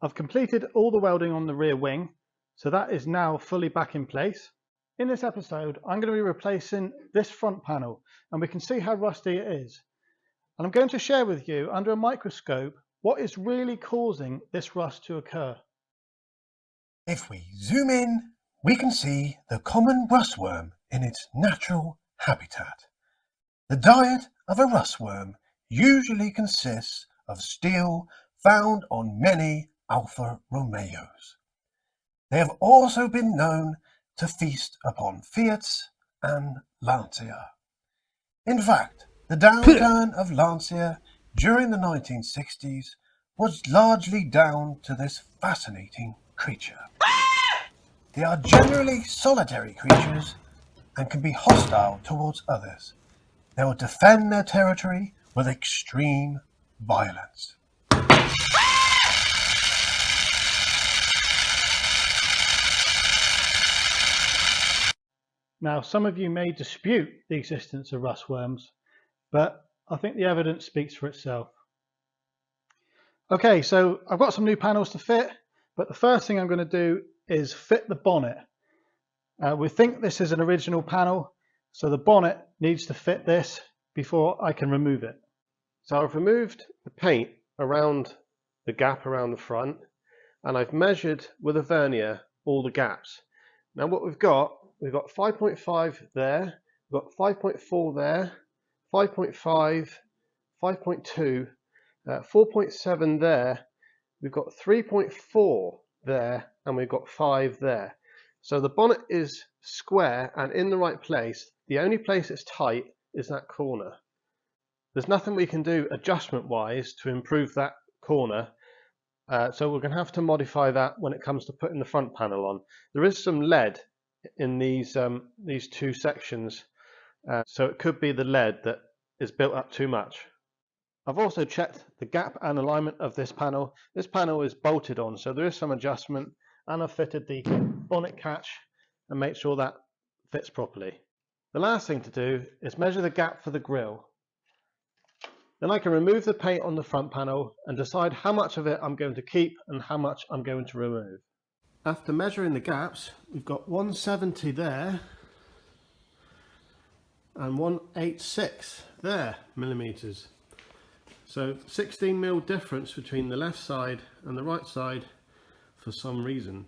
I've completed all the welding on the rear wing, so that is now fully back in place. In this episode, I'm going to be replacing this front panel, and we can see how rusty it is. And I'm going to share with you under a microscope what is really causing this rust to occur. If we zoom in, we can see the common rustworm in its natural habitat. The diet of a rustworm usually consists of steel found on many Alfa Romeos. They have also been known to feast upon Fiats and Lancia. In fact, the downturn of Lancia during the 1960s was largely down to this fascinating creature. They are generally solitary creatures and can be hostile towards others. They will defend their territory with extreme violence. Now, some of you may dispute the existence of rustworms, but I think the evidence speaks for itself. Okay, so I've got some new panels to fit, but the first thing I'm going to do is fit the bonnet. We think this is an original panel, so the bonnet needs to fit this before I can remove it. So I've removed the paint around the gap around the front, and I've measured with a vernier all the gaps. Now what we've got 5.5 there, we've got 5.4 there, 5.5, 5.2, 4.7 there, we've got 3.4 there, and we've got 5 there. So the bonnet is square and in the right place. The only place it's tight is that corner. There's nothing we can do adjustment wise to improve that corner, so we're going to have to modify that when it comes to putting the front panel on. There is some lead in these two sections, so it could be the lead that is built up too much. I've also checked the gap and alignment of this panel. This panel is bolted on, so there is some adjustment, and I've fitted the bonnet catch and make sure that fits properly. The last thing to do is measure the gap for the grille. Then I can remove the paint on the front panel and decide how much of it I'm going to keep and how much I'm going to remove. After measuring the gaps, we've got 170 there and 186 there millimeters. So 16mm difference between the left side and the right side for some reason.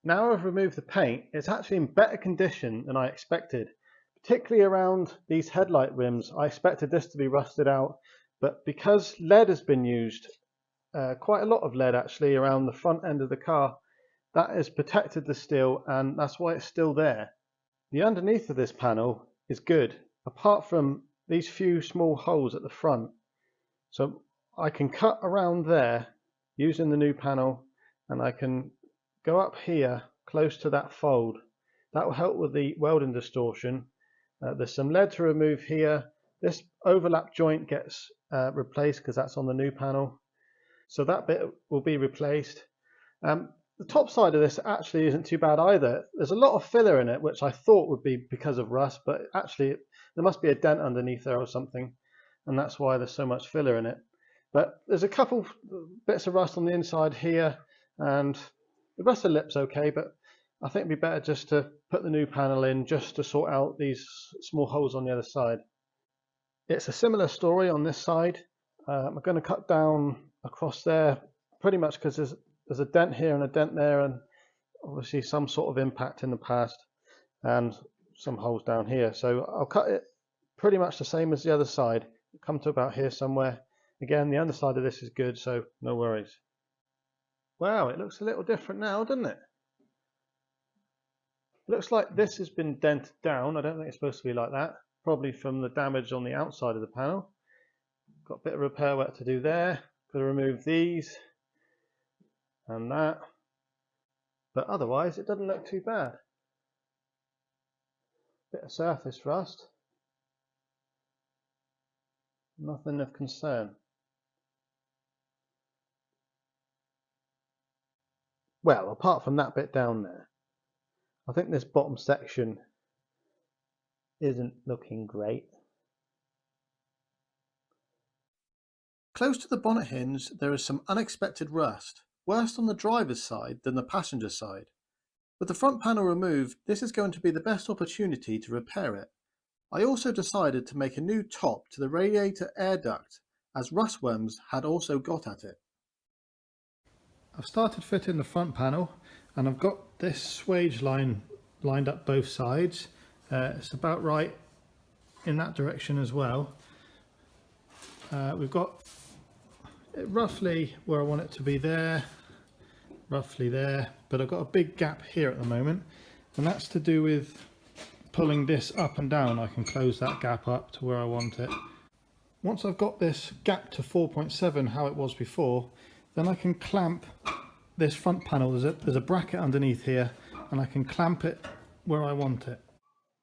Now I've removed the paint, it's actually in better condition than I expected. Particularly around these headlight rims, I expected this to be rusted out, but because lead has been used, quite a lot of lead actually around the front end of the car, that has protected the steel and that's why it's still there. The underneath of this panel is good, apart from these few small holes at the front. So I can cut around there using the new panel, and I can go up here close to that fold. That will help with the welding distortion. There's some lead to remove here. This overlap joint gets replaced because that's on the new panel. So that bit will be replaced. The top side of this actually isn't too bad either. There's a lot of filler in it, which I thought would be because of rust, but actually there must be a dent underneath there or something, and that's why there's so much filler in it. But there's a couple bits of rust on the inside here, and the rest of the lip's okay, but I think it'd be better just to put the new panel in just to sort out these small holes on the other side. It's a similar story on this side. I'm going to cut down across there pretty much because there's a dent here and a dent there, and obviously some sort of impact in the past, and some holes down here. So I'll cut it pretty much the same as the other side. Come to about here somewhere. Again, the underside of this is good, so no worries. Wow, it looks a little different now, doesn't it? Looks like this has been dented down. I don't think it's supposed to be like that. Probably from the damage on the outside of the panel. Got a bit of repair work to do there. Got to remove these and that. But otherwise, it doesn't look too bad. Bit of surface rust. Nothing of concern. Well, apart from that bit down there, I think this bottom section isn't looking great. Close to the bonnet hinge there is some unexpected rust, worse on the driver's side than the passenger side. With the front panel removed, this is going to be the best opportunity to repair it. I also decided to make a new top to the radiator air duct, as rustworms had also got at it. I've started fitting the front panel and I've got this swage line lined up both sides. It's about right in that direction as well. We've got it roughly where I want it to be there, roughly there, but I've got a big gap here at the moment, and that's to do with pulling this up and down. I can close that gap up to where I want it. Once I've got this gap to 4.7 how it was before, then I can clamp this front panel. There's a bracket underneath here and I can clamp it where I want it.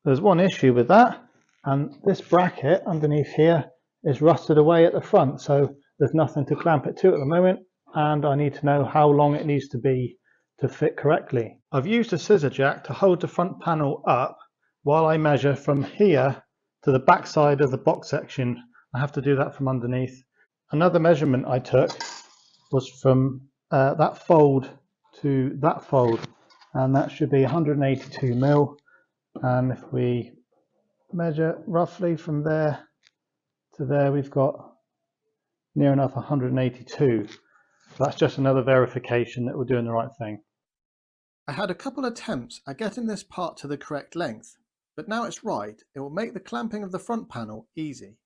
There's one issue with that, and this bracket underneath here is rusted away at the front, so there's nothing to clamp it to at the moment, and I need to know how long it needs to be to fit correctly. I've used a scissor jack to hold the front panel up while I measure from here to the back side of the box section. I have to do that from underneath. Another measurement I took was from that fold to that fold, and that should be 182 mil. And if we measure roughly from there to there, we've got near enough 182. So that's just another verification that we're doing the right thing. I had a couple attempts at getting this part to the correct length, but now it's right, it will make the clamping of the front panel easy.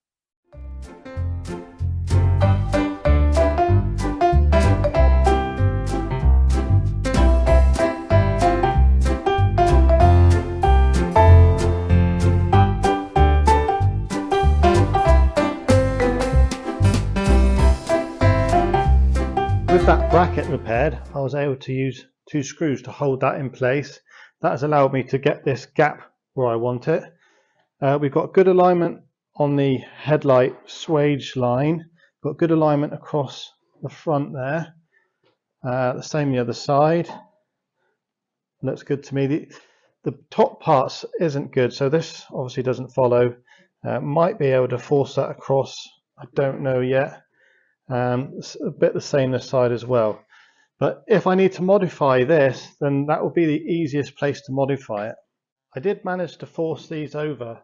With that bracket repaired, I was able to use 2 screws to hold that in place. That has allowed me to get this gap where I want it. We've got good alignment on the headlight swage line, got good alignment across the front there. The same the other side. Looks good to me. The top parts isn't good, so this obviously doesn't follow. Might be able to force that across, I don't know yet. It's a bit the same this side as well. But if I need to modify this, then that will be the easiest place to modify it. I did manage to force these over,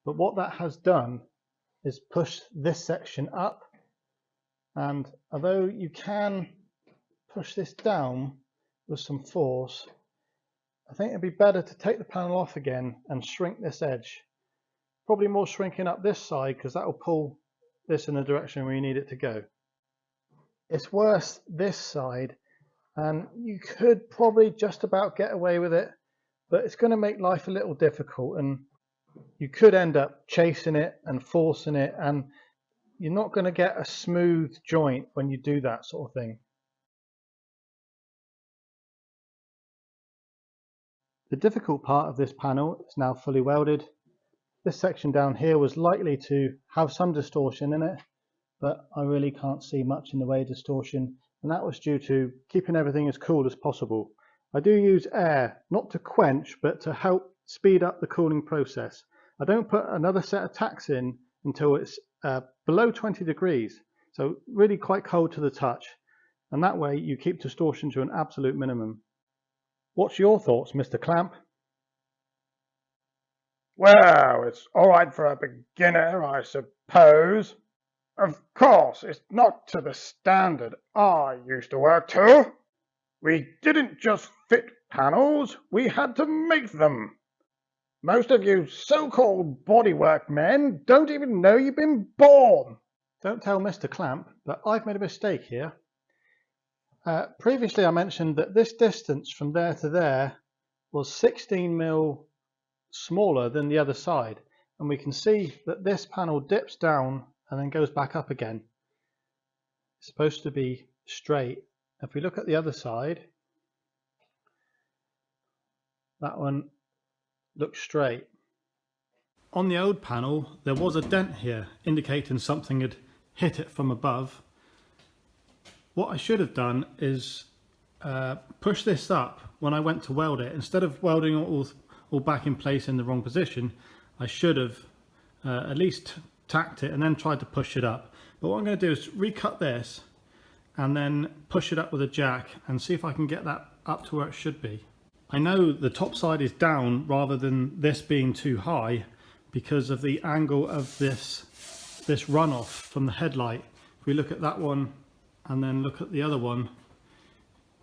but what that has done is push this section up. And although you can push this down with some force, I think it'd be better to take the panel off again and shrink this edge. Probably more shrinking up this side, because that will pull this in the direction where you need it to go. It's worse this side, and you could probably just about get away with it, but it's going to make life a little difficult, and you could end up chasing it and forcing it, and you're not going to get a smooth joint when you do that sort of thing. The difficult part of this panel is now fully welded. This section down here was likely to have some distortion in it, but I really can't see much in the way of distortion, and that was due to keeping everything as cool as possible. I do use air, not to quench, but to help speed up the cooling process. I don't put another set of tacks in until it's below 20 degrees, so really quite cold to the touch, and that way you keep distortion to an absolute minimum. What's your thoughts, Mr. Clamp? Well, it's all right for a beginner, I suppose. Of course, it's not to the standard I used to work to. We didn't just fit panels, we had to make them. Most of you so-called bodywork men don't even know you've been born. Don't tell Mr. Clamp, but I've made a mistake here. Previously I mentioned that this distance from there to there was 16 mil smaller than the other side, and we can see that this panel dips down and then goes back up again. It's supposed to be straight. If we look at the other side, that one looks straight. On the old panel there was a dent here indicating something had hit it from above. What I should have done is push this up when I went to weld it. Instead of welding it all back in place in the wrong position, I should have at least tacked it and then tried to push it up. But what I'm going to do is recut this and then push it up with a jack and see if I can get that up to where it should be. I know the top side is down rather than this being too high because of the angle of this runoff from the headlight. If we look at that one and then look at the other one,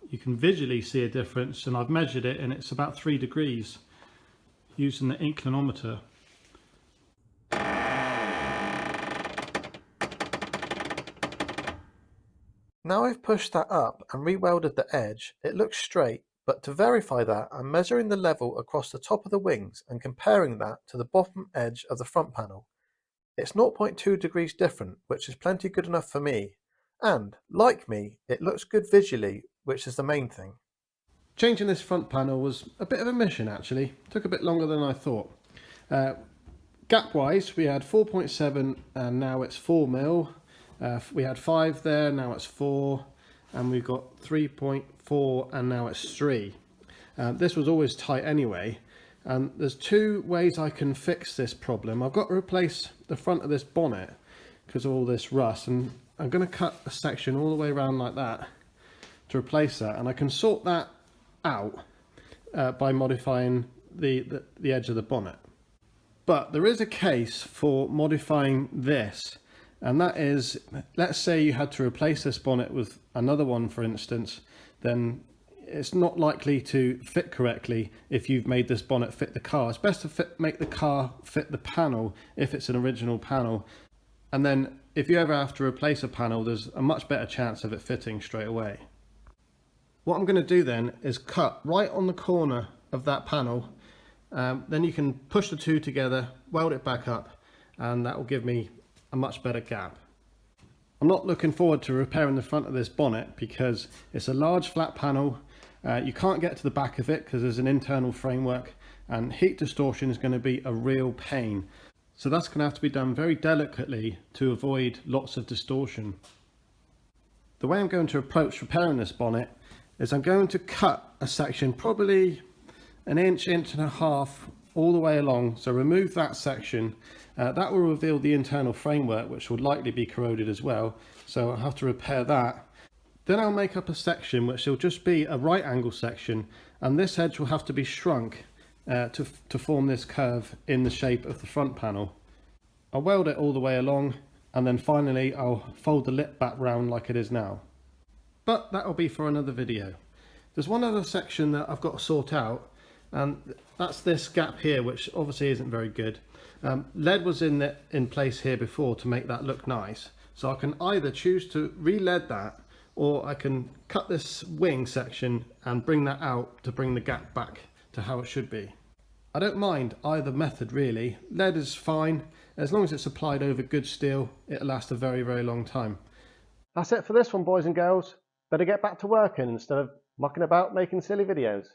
you can visually see a difference, and I've measured it and it's about 3 degrees using the inclinometer. Now I've pushed that up and re-welded the edge, it looks straight, but to verify that I'm measuring the level across the top of the wings and comparing that to the bottom edge of the front panel. It's 0.2 degrees different, which is plenty good enough for me, and, like me, it looks good visually, which is the main thing. Changing this front panel was a bit of a mission actually, took a bit longer than I thought. Gap wise we had 4.7 and now it's 4 mil. We had 5 there, now it's 4, and we've got 3.4 and now it's 3. This was always tight anyway, and there's 2 ways I can fix this problem. I've got to replace the front of this bonnet because of all this rust, and I'm going to cut a section all the way around like that to replace that, and I can sort that out by modifying the edge of the bonnet. But there is a case for modifying this. And that is, let's say you had to replace this bonnet with another one, for instance, then it's not likely to fit correctly if you've made this bonnet fit the car. It's best to make the car fit the panel if it's an original panel. And then if you ever have to replace a panel, there's a much better chance of it fitting straight away. What I'm going to do then is cut right on the corner of that panel. Then you can push the 2 together, weld it back up, and that will give me a much better gap. I'm not looking forward to repairing the front of this bonnet because it's a large flat panel. You can't get to the back of it because there's an internal framework, and heat distortion is going to be a real pain. So that's going to have to be done very delicately to avoid lots of distortion. The way I'm going to approach repairing this bonnet is I'm going to cut a section probably an inch and a half all the way along. So remove that section. That will reveal the internal framework, which will likely be corroded as well. So I'll have to repair that. Then I'll make up a section which will just be a right angle section, and this edge will have to be shrunk to form this curve in the shape of the front panel. I'll weld it all the way along, and then finally I'll fold the lip back round like it is now. But that'll be for another video. There's one other section that I've got to sort out, and that's this gap here, which obviously isn't very good. Lead was in place here before to make that look nice, so I can either choose to re-lead that, or I can cut this wing section and bring that out to bring the gap back to how it should be. I don't mind either method really. Lead is fine, as long as it's applied over good steel, it'll last a very, very long time. That's it for this one, boys and girls. Better get back to working instead of mucking about making silly videos.